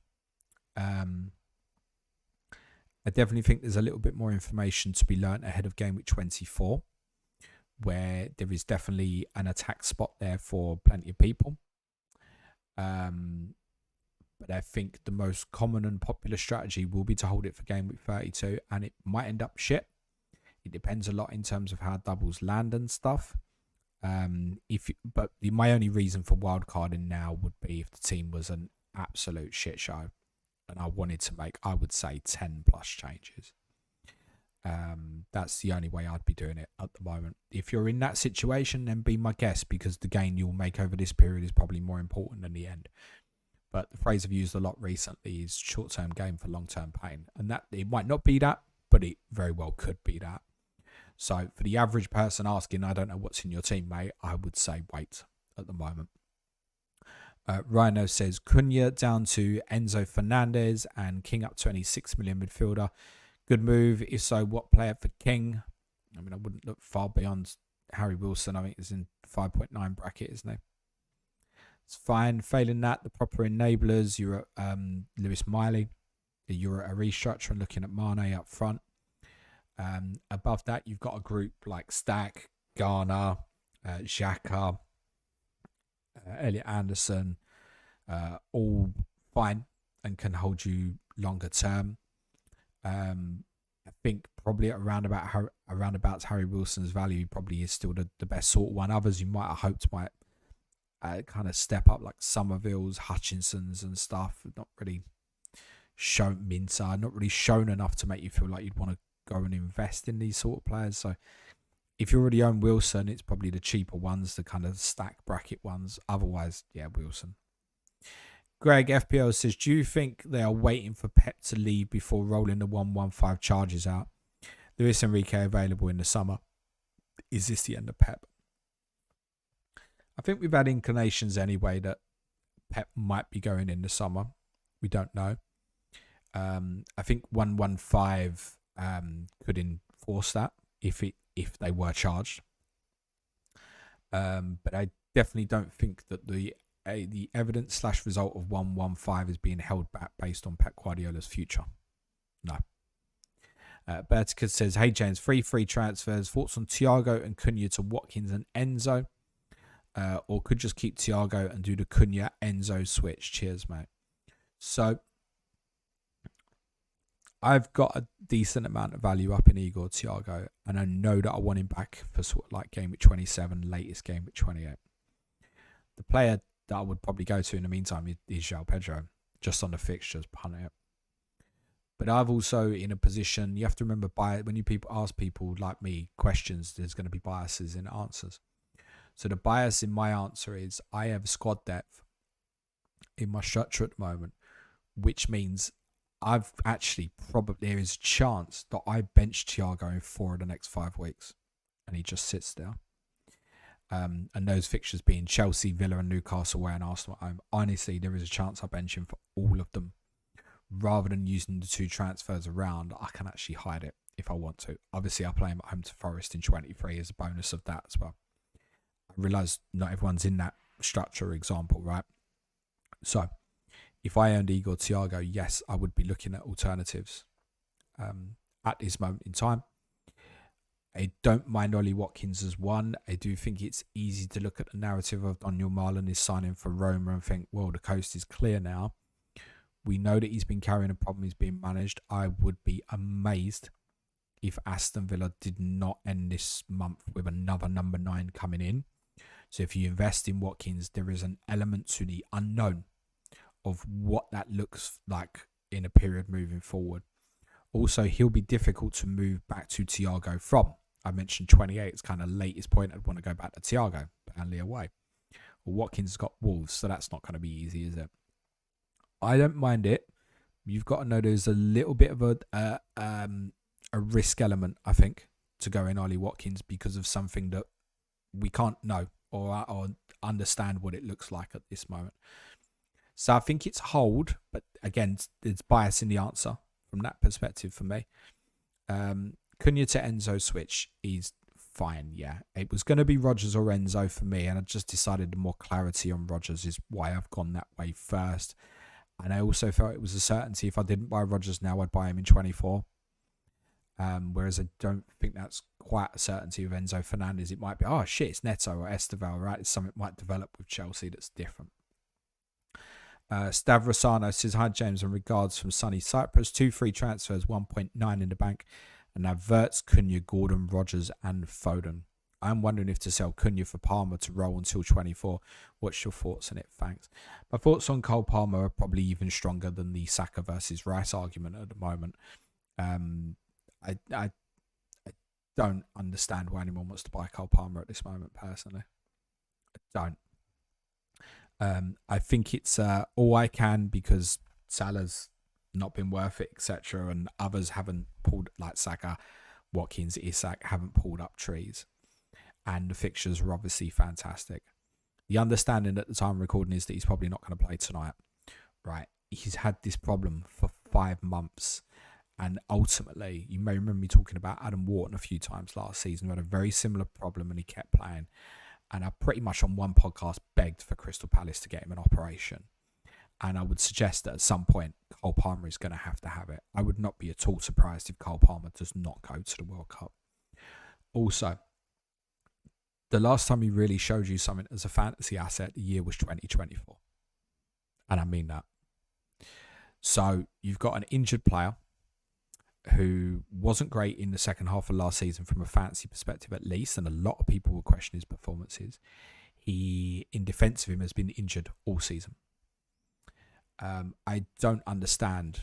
I definitely think there's a little bit more information to be learnt ahead of game week 24, where there is definitely an attack spot there for plenty of people. But I think the most common and popular strategy will be to hold it for game week 32, and it might end up shit. It depends a lot in terms of how doubles land and stuff. But my only reason for wildcarding now would be if the team was an absolute shit show, and I wanted to make, I would say, 10 plus changes. That's the only way I'd be doing it at the moment. If you're in that situation, then be my guest, because the gain you'll make over this period is probably more important than the end. But the phrase I've used a lot recently is short-term gain for long-term pain, and that it might not be that, but it very well could be that. So for the average person asking, "I don't know what's in your team, mate," I would say wait at the moment. Rhino says, "Cunha down to Enzo Fernandez and King up to any 6 million midfielder. Good move. If so, what player for King?" I mean, I wouldn't look far beyond Harry Wilson. I think it's in 5.9 bracket, isn't it? It's fine. Failing that, the proper enablers, you're at Lewis Miley. You're at a restructure and looking at Mane up front. Above that, you've got a group like Stack, Garner, Xhaka, Elliot Anderson, all fine and can hold you longer term. I think probably around about Harry Wilson's value probably is still the best sort of one. Others you might have hoped might kind of step up, like Somerville's, Hutchinson's and stuff. Not really shown, Minter, not really shown enough to make you feel like you'd want to go and invest in these sort of players. So if you already own Wilson, it's probably the cheaper ones, the kind of stack bracket ones. Otherwise, yeah, Wilson. Greg FPL says, "Do you think they are waiting for Pep to leave before rolling the 115 charges out? Luis Enrique available in the summer. Is this the end of Pep?" I think we've had inclinations anyway that Pep might be going in the summer. We don't know. I think 115 could enforce that if they were charged. But I definitely don't think that the evidence / result of 115 is being held back based on Pep Guardiola's future. No. Bertica says, "Hey James, free transfers. Thoughts on Thiago and Cunha to Watkins and Enzo? Or could just keep Thiago and do the Cunha Enzo switch. Cheers, mate." So I've got a decent amount of value up in Igor Thiago, and I know that I want him back for sort of like game week 27, latest game week 28. The player that I would probably go to in the meantime is João Pedro, just on the fixtures, punt it. But I've also in a position, you have to remember, when you ask people like me questions, there's going to be biases in answers. So the bias in my answer is I have squad depth in my structure at the moment, which means I've actually probably, there is a chance that I bench Thiago in 4 of the next 5 weeks and he just sits there. And those fixtures being Chelsea, Villa and Newcastle away and Arsenal at home. Honestly, there is a chance I bench him for all of them. Rather than using the 2 transfers around, I can actually hide it if I want to. Obviously, I play him at home to Forest in 23 as a bonus of that as well. I realise not everyone's in that structure example, right? So, if I owned Igor Thiago, yes, I would be looking at alternatives at this moment in time. I don't mind Ollie Watkins as one. I do think it's easy to look at the narrative of Daniel Marlon is signing for Roma and think, well, the coast is clear now. We know that he's been carrying a problem, he's being managed. I would be amazed if Aston Villa did not end this month with another number 9 coming in. So if you invest in Watkins, there is an element to the unknown of what that looks like in a period moving forward. Also, he'll be difficult to move back to Thiago from. I mentioned 28, it's kind of latest point I'd want to go back to Thiago, Burnley away. Well, Watkins has got Wolves, so that's not going to be easy, is it? I don't mind it. You've got to know there's a little bit of a risk element, I think, to go in Ollie Watkins because of something that we can't know or understand what it looks like at this moment. So I think it's hold, but again, there's bias in the answer from that perspective for me. Cunha to Enzo switch is fine, yeah. It was going to be Rodgers or Enzo for me, and I just decided the more clarity on Rodgers is why I've gone that way first. And I also felt it was a certainty if I didn't buy Rodgers now, I'd buy him in 24. Whereas I don't think that's quite a certainty with Enzo Fernandez. It might be, oh shit, it's Neto or Esteval, right? It's something that might develop with Chelsea that's different. Stavrosano says, hi James, and regards from sunny Cyprus. 2 free transfers, 1.9 in the bank. And now Verts, Cunha, Gordon, Rodgers and Foden. I'm wondering if to sell Cunha for Palmer to roll until 24. What's your thoughts on it? Thanks. My thoughts on Cole Palmer are probably even stronger than the Saka versus Rice argument at the moment. I don't understand why anyone wants to buy Cole Palmer at this moment, personally. I don't. I think it's all I can because Salah's not been worth it, etc. And others haven't pulled, like Saka, Watkins, Isak, haven't pulled up trees. And the fixtures are obviously fantastic. The understanding at the time of recording is that he's probably not going to play tonight. Right? He's had this problem for 5 months. And ultimately, you may remember me talking about Adam Wharton a few times last season, who had a very similar problem and he kept playing. And I pretty much on one podcast begged for Crystal Palace to get him an operation. And I would suggest that at some point, Cole Palmer is going to have it. I would not be at all surprised if Cole Palmer does not go to the World Cup. Also, the last time he really showed you something as a fantasy asset, the year was 2024. And I mean that. So you've got an injured player who wasn't great in the second half of last season from a fantasy perspective at least, and a lot of people will question his performances. He, in defence of him, has been injured all season. I don't understand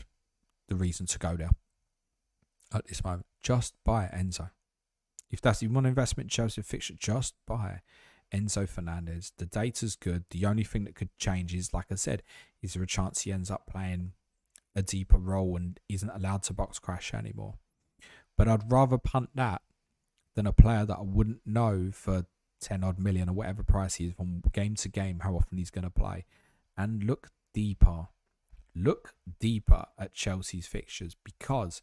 the reason to go there at this moment. Just buy Enzo. If that's you want an investment in Chelsea fixture, just buy Enzo Fernandez. The data's good. The only thing that could change is, like I said, is there a chance he ends up playing a deeper role and isn't allowed to box crash anymore. But I'd rather punt that than a player that I wouldn't know for 10 odd million or whatever price he is from game to game how often he's going to play. And look deeper at Chelsea's fixtures, because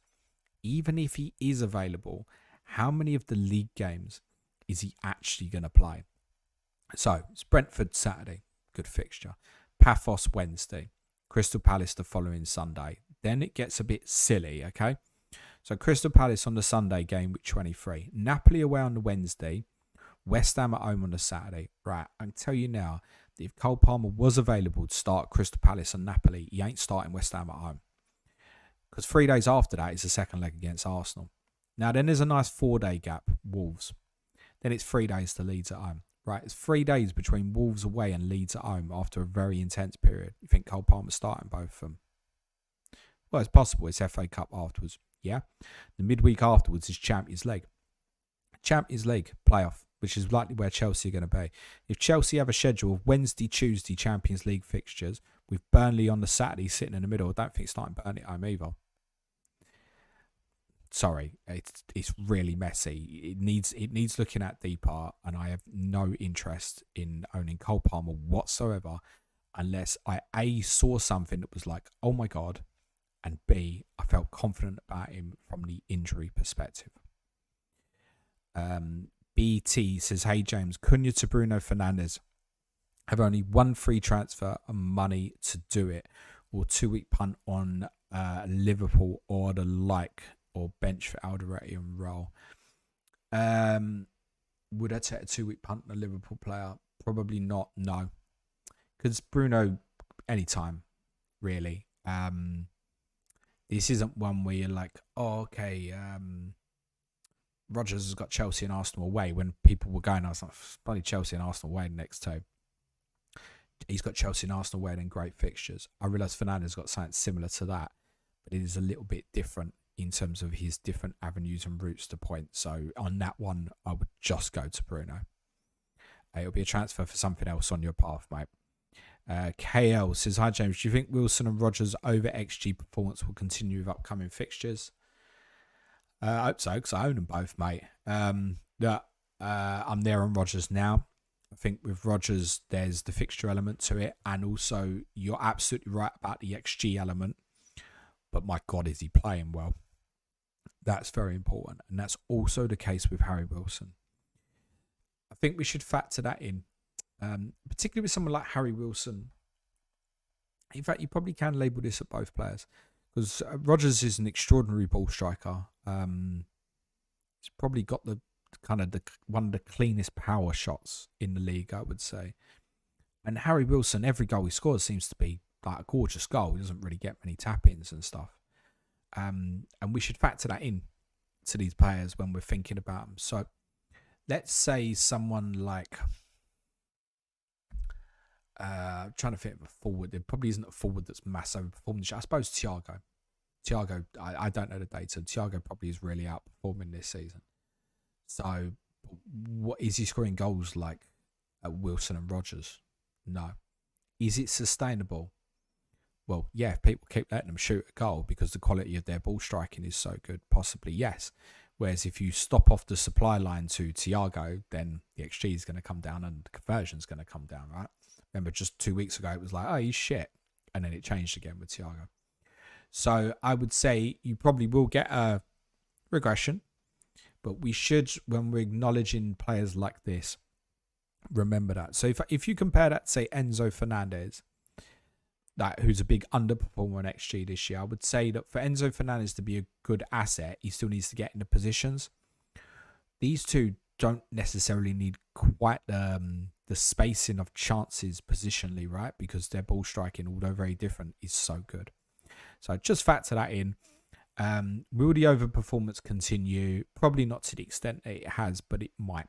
even if he is available, how many of the league games is he actually going to play? So it's Brentford Saturday, good fixture. Paphos Wednesday. Crystal Palace the following Sunday. Then it gets a bit silly, okay? So Crystal Palace on the Sunday game with 23. Napoli away on the Wednesday. West Ham at home on the Saturday. Right, I can tell you now that if Cole Palmer was available to start Crystal Palace and Napoli, he ain't starting West Ham at home. Because 3 days after that is the second leg against Arsenal. Now then there's a nice 4-day gap, Wolves. Then it's 3 days to Leeds at home. Right, it's 3 days between Wolves away and Leeds at home after a very intense period. You think Cole Palmer's starting both of them? Well, it's possible. It's FA Cup afterwards. Yeah. The midweek afterwards is Champions League. Champions League playoff, which is likely where Chelsea are going to be. If Chelsea have a schedule of Wednesday, Tuesday Champions League fixtures, with Burnley on the Saturday sitting in the middle. I don't think starting Burnley at home either. Sorry, it's really messy. It needs looking at deeper, and I have no interest in owning Cole Palmer whatsoever, unless I A, saw something that was like, oh my god, and B, I felt confident about him from the injury perspective. BT says, hey James, Cunha to Bruno Fernandes. Have only one free transfer and money to do it, or 2-week punt on Liverpool or the like, or bench for Alderete and roll. Would I take a 2-week punt on a Liverpool player? Probably not, no. Because Bruno, anytime, really. This isn't one where you're like, oh, okay, Rodgers has got Chelsea and Arsenal away. When people were going, I was like, bloody Chelsea and Arsenal away the next two. He's got Chelsea and Arsenal away and great fixtures. I realise Fernandes got something similar to that, but it is a little bit different in terms of his different avenues and routes to points. So on that one, I would just go to Bruno. It'll be a transfer for something else on your path, mate. KL says, hi James, do you think Wilson and Rodgers over XG performance will continue with upcoming fixtures? I hope so, because I own them both, mate. I'm there on Rodgers now. I think with Rodgers, there's the fixture element to it, and also you're absolutely right about the XG element. But my God, is he playing well? That's very important, and that's also the case with Harry Wilson. I think we should factor that in, particularly with someone like Harry Wilson. In fact, you probably can label this at both players, because Rodgers is an extraordinary ball striker. He's probably got the one of the cleanest power shots in the league, I would say. And Harry Wilson, every goal he scores seems to be like a gorgeous goal. He doesn't really get many tap-ins and stuff. And we should factor that in to these players when we're thinking about them. So let's say someone like, trying to think of a forward. There probably isn't a forward that's massive performance. I suppose Thiago. I don't know the data. Thiago probably is really outperforming this season. So, what is he scoring goals like Wilson and Rodgers? No. Is it sustainable? Well, yeah, if people keep letting them shoot a goal because the quality of their ball striking is so good, possibly yes. Whereas if you stop off the supply line to Thiago, then the XG is going to come down and the conversion is going to come down, right? Remember, just 2 weeks ago, it was like, oh, he's shit. And then it changed again with Thiago. So I would say you probably will get a regression. But we should, when we're acknowledging players like this, remember that. So if you compare that to, say, Enzo Fernandez, who's a big underperformer on XG this year, I would say that for Enzo Fernandez to be a good asset, he still needs to get into positions. These two don't necessarily need quite the spacing of chances positionally, right? Because their ball striking, although very different, is so good. So just factor that in. Will the overperformance continue? Probably not to the extent that it has, but it might.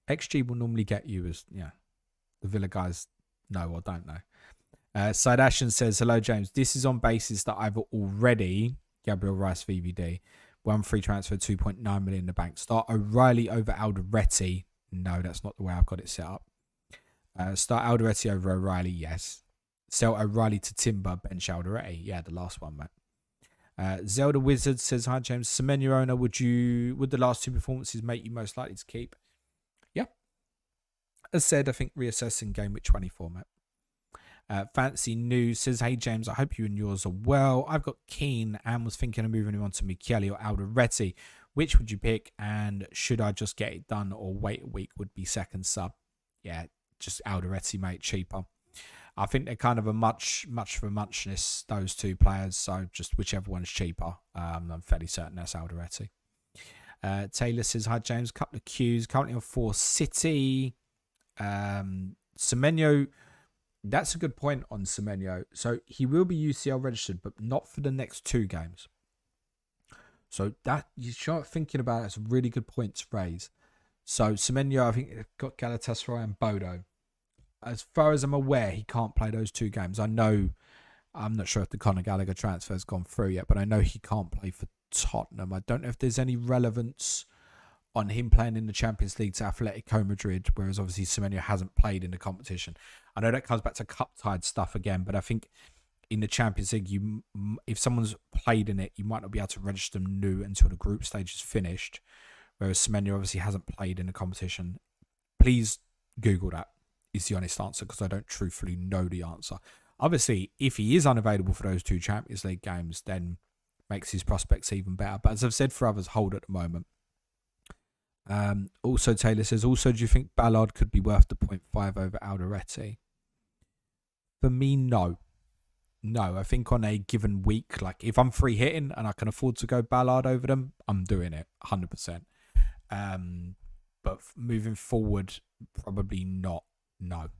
XG will normally get you, as the Villa guys know or don't know. Side Ashen says, hello James, this is on basis that I've already, Gabriel Rice VVD, one free transfer, 2.9 million in the bank. Start O'Reilly over Alderete. No, that's not the way I've got it set up. Start Alderete over O'Reilly, yes. Sell O'Reilly to Timber, bench Alderete. Yeah, the last one, mate. Zelda Wizard says, hi James, Semenyo owner, would the last two performances make you most likely to keep? Yeah. As said, I think reassessing game week 24, mate. Fancy News says, hey James, I hope you and yours are well. I've got Keane and was thinking of moving him on to Michele or Alderete. Which would you pick? And should I just get it done or wait a week would be second sub? Yeah, just Alderete, mate, cheaper. I think they're kind of a much for muchness, those two players. So just whichever one's cheaper. I'm fairly certain that's Alderete. Taylor says, hi James, couple of Qs. Currently on 4 City. Semenyo, that's a good point on Semenyo. So he will be UCL registered, but not for the next 2 games. So that you start thinking about it, it's a really good point to raise. So Semenyo, I think, got Galatasaray and Bodo. As far as I'm aware, he can't play those 2 games. I'm not sure if the Conor Gallagher transfer has gone through yet, but I know he can't play for Tottenham. I don't know if there's any relevance on him playing in the Champions League to Atletico Madrid, whereas obviously Semenyo hasn't played in the competition. I know that comes back to cup-tied stuff again, but I think in the Champions League, if someone's played in it, you might not be able to register them new until the group stage is finished, whereas Semenyo obviously hasn't played in the competition. Please Google that, is the honest answer, because I don't truthfully know the answer. Obviously, if he is unavailable for those 2 Champions League games, then makes his prospects even better. But as I've said for others, hold at the moment. Also, Taylor says, also, do you think Ballard could be worth the 0.5 over Alderete? For me, no. No, I think on a given week, like if I'm free hitting and I can afford to go Ballard over them, I'm doing it 100%. But moving forward, probably not. No.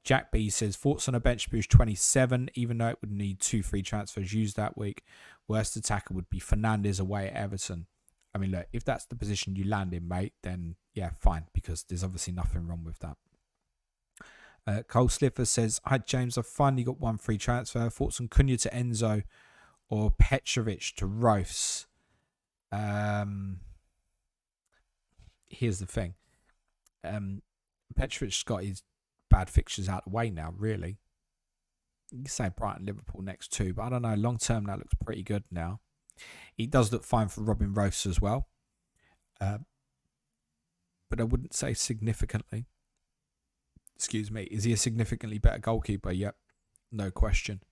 Jack B says, thoughts on a bench boost 27, even though it would need 2 free transfers used that week. Worst attacker would be Fernandes away at Everton. I mean, look, if that's the position you land in, mate, then yeah, fine, because there's obviously nothing wrong with that. Cole Slipper says, hi, James, I've finally got 1 free transfer. Thoughts on Cunha to Enzo or Petrovic to Rose? Here's the thing. Petrovic's got his bad fixtures out of the way now, really. You can say Brighton, Liverpool next 2, but I don't know. Long term, that looks pretty good now. It does look fine for Robin Rose as well. But I wouldn't say significantly. Excuse me. Is he a significantly better goalkeeper? Yep. No question.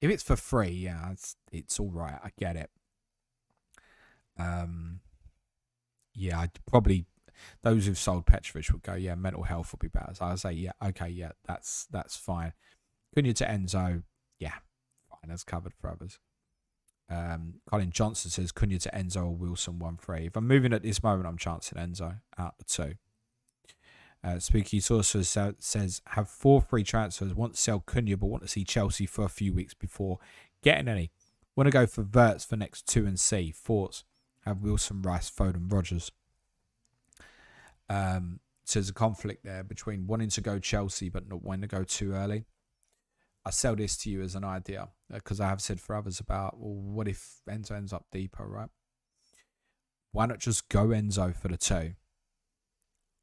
If it's for free, yeah, it's all right. I get it. Yeah, I'd probably, those who've sold Petrovic would go, yeah, mental health would be better. So I'll say, yeah, okay, yeah, that's fine. Cunha to Enzo, yeah, fine, that's covered for others. Colin Johnson says Cunha to Enzo or Wilson 1-3. If I'm moving at this moment, I'm chancing Enzo out the 2. Spooky Sorcerer says, have 4 free transfers, want to sell Cunha but want to see Chelsea for a few weeks before getting any. Want to go for Verts for next 2 and C. Thoughts? Have Wilson, Rice, Foden, Rodgers. So there's a conflict there between wanting to go Chelsea but not wanting to go too early. I sell this to you as an idea because I have said for others about, well, what if Enzo ends up deeper, right? Why not just go Enzo for the 2?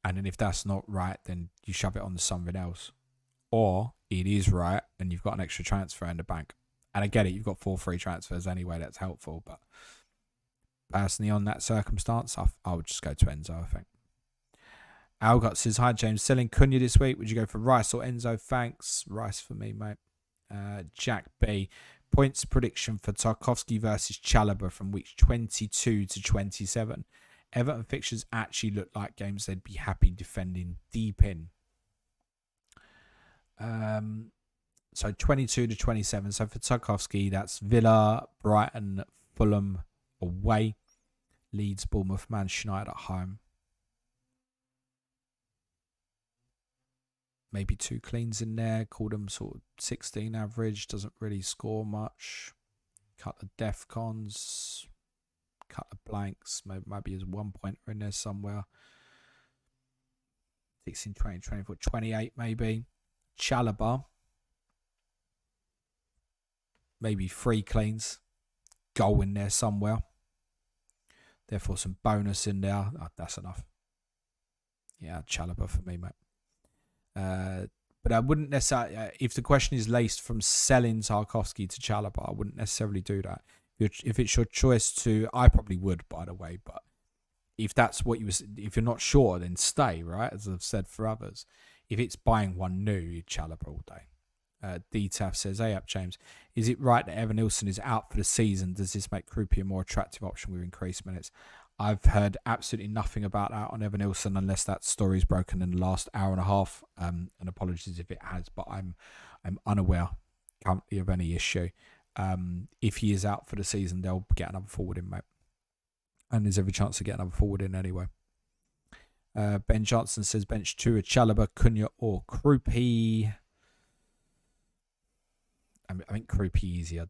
And then if that's not right, then you shove it on to something else. Or it is right and you've got an extra transfer in the bank. And I get it, you've got 4 free transfers anyway, that's helpful. But personally, on that circumstance, I would just go to Enzo, I think. Algot says, hi, James. Selling Cunha this week. Would you go for Rice or Enzo? Thanks. Rice for me, mate. Jack B. Points prediction for Tarkowski versus Chalobah from weeks 22 to 27. Everton fixtures actually look like games they'd be happy defending deep in. So 22 to 27. So for Tarkowski, that's Villa, Brighton, Fulham away, Leeds, Bournemouth, Manchester United at home. Maybe 2 cleans in there. Call them sort of 16 average. Doesn't really score much. Cut the defcons. Cut the blanks. Maybe there's 1 pointer in there somewhere. 16, 20, 24, 28 maybe. Chalobah. Maybe 3 cleans. Goal in there somewhere. Therefore some bonus in there. Oh, that's enough. Yeah, Chalobah for me, mate. But I wouldn't necessarily, if the question is laced from selling Tarkowski to Chalobah, I wouldn't necessarily do that. If it's your choice to, I probably would, by the way, but if that's what if you're not sure, then stay, right? As I've said for others. If it's buying one new, Chalobah all day. DTAF says, hey up, James. Is it right that Evan Nilsson is out for the season? Does this make Kruppi a more attractive option with increased minutes? I've heard absolutely nothing about that on Evan Nilsson unless that story's broken in the last hour and a half. And apologies if it has, but I'm unaware currently of any issue. If he is out for the season, they'll get another forward in, mate. And there's every chance to get another forward in anyway. Ben Johnson says bench 2 of Chalobah, Cunha or Kruppi. I think Kruppi easier.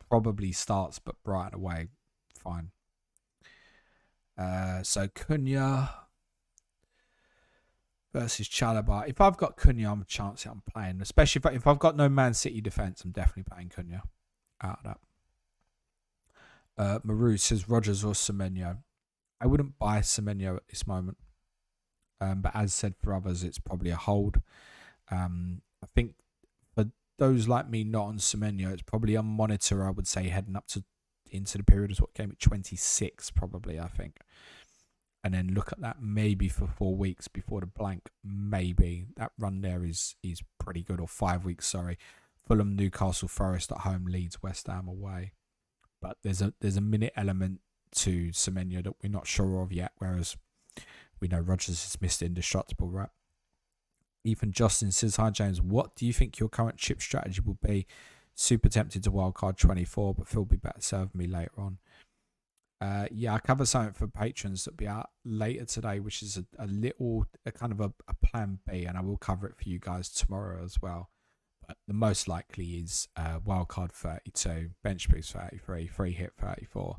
Probably starts, but Brighton away, fine. So Cunha versus Chalobah. If I've got Cunha, I'm a chance I'm playing. Especially if I've got no Man City defence, I'm definitely playing Cunha out of that. Maru says Rogers or Semenyo. I wouldn't buy Semenyo at this moment. But as said for others, it's probably a hold. I think for those like me not on Semenyo, it's probably a monitor, I would say, heading up to into the period of what came at 26, probably, I think. And then look at that maybe for 4 weeks before the blank. Maybe that run there is pretty good, or 5 weeks, sorry. Fulham, Newcastle, Forest at home, Leeds, West Ham away. But there's a minute element to Semenyo that we're not sure of yet, whereas we know Rodgers is missed indestructible, right? Ethan Justin says, hi James, what do you think your current chip strategy will be? Super tempted to wildcard 24, but Phil will be better serving me later on. I cover something for patrons that'll be out later today, which is a kind of a plan B, and I will cover it for you guys tomorrow as well. But the most likely is wildcard 32, bench boost 33, free hit 34,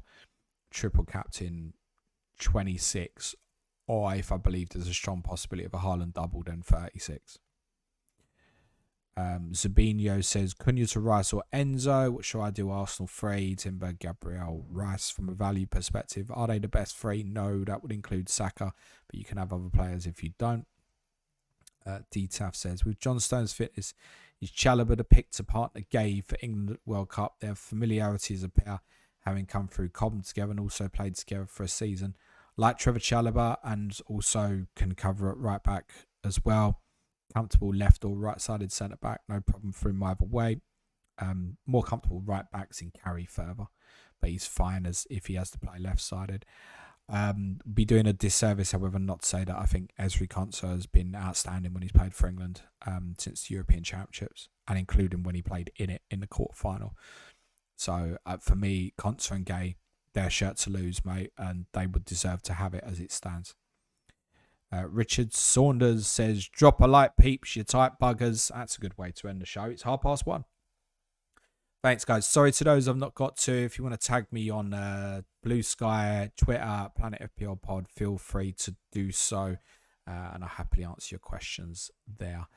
triple captain 26, or if I believe there's a strong possibility of a Haaland double, then 36. Zabinho says, Cunha to Rice or Enzo? What should I do? Arsenal 3, Timber, Gabriel, Rice. From a value perspective, are they the best 3? No, that would include Saka, but you can have other players if you don't. DTAF says, with John Stone's fitness, is Chalobah the pick to partner Gay for England World Cup? Their familiarity as a pair, having come through Cobham together and also played together for a season. Like Trevor Chalobah, and also can cover at right back as well. Comfortable left or right-sided centre back, no problem for him either way. More comfortable right backs in carry further, but he's fine as if he has to play left-sided. Be doing a disservice, however, not to say that I think Ezri Konsa has been outstanding when he's played for England since the European Championships, and including when he played in it in the quarter-final. So for me, Konsa and Gay, their shirt to lose, mate, and they would deserve to have it as it stands. Richard Saunders says, drop a like, peeps, you tight buggers. That's a good way to end the show. It's 1:30. Thanks, guys. Sorry to those I've not got to. If you want to tag me on Blue Sky, Twitter, Planet FPL Pod, feel free to do so. And I'll happily answer your questions there.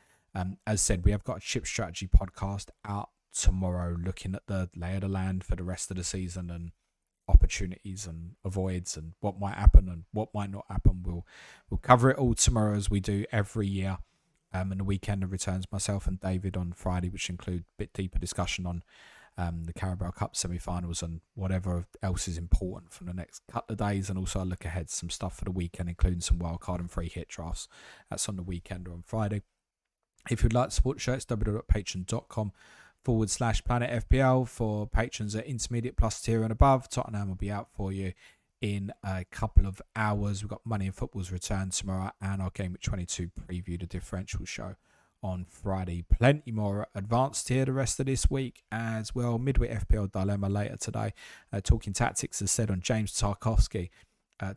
As said, we have got a chip strategy podcast out tomorrow, looking at the lay of the land for the rest of the season and opportunities and avoids and what might happen and what might not happen. We'll cover it all tomorrow as we do every year. And the weekend returns myself and David on Friday, which include a bit deeper discussion on the Carabao Cup semi-finals and whatever else is important from the next couple of days. And also I'll look ahead to some stuff for the weekend, including some wildcard and free hit drafts. That's on the weekend or on Friday. If you'd like to support the show, it's www.patreon.com/Planet FPL for patrons at intermediate plus tier and above. Tottenham will be out for you in a couple of hours. We've got Money in Football's return tomorrow and our Game at 22 preview, the differential show on Friday. Plenty more advanced tier the rest of this week as well. Midweek FPL Dilemma later today. Talking Tactics, as said, on James Tarkowski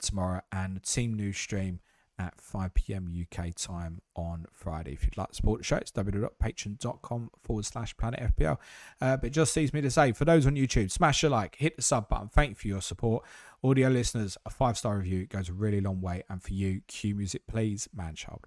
tomorrow, and Team News stream at 5 p.m. UK time on Friday. If you'd like to support the show, it's www.patreon.com/Planet FPL. But it just leaves me to say, for those on YouTube, smash a like, hit the sub button. Thank you for your support. Audio listeners, a 5-star review goes a really long way. And for you, cue music, please, man child.